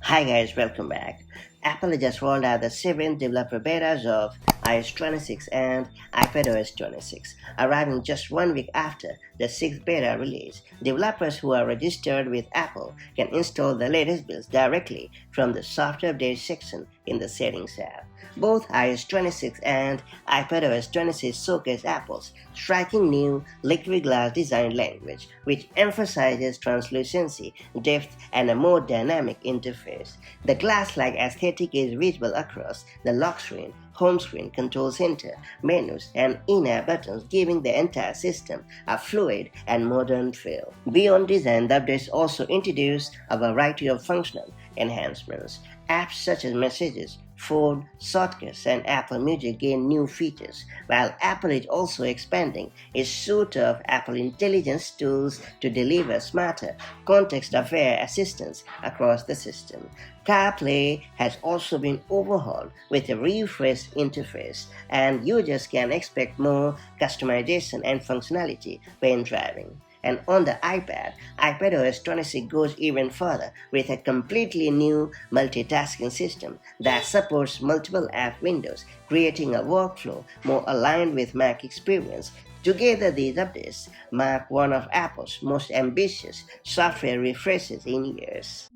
Hi guys, welcome back. Apple just rolled out the 7th developer betas of iOS 26 and iPadOS 26, arriving just 1 week after the 6th beta release. Developers who are registered with Apple can install the latest builds directly from the software update section in the Settings app. Both iOS 26 and iPadOS 26 showcase Apple's striking new liquid glass design language, which emphasizes translucency, depth, and a more dynamic interface. The glass-like aesthetic is visible across the lock screen, home screen, control center, menus, and in-app buttons, giving the entire system a fluid and modern feel. Beyond design, the updates also introduce a variety of functional enhancements. Apps such as Messages, Phone, Shortcuts, and Apple Music gain new features, while Apple is also expanding its suite of Apple Intelligence tools to deliver smarter, context-aware assistance across the system. CarPlay has also been overhauled with a refreshed interface, and users can expect more customization and functionality when driving. And on the iPadOS 26 goes even further with a completely new multitasking system that supports multiple app windows, creating a workflow more aligned with Mac experience. Together, these updates mark one of Apple's most ambitious software refreshes in years.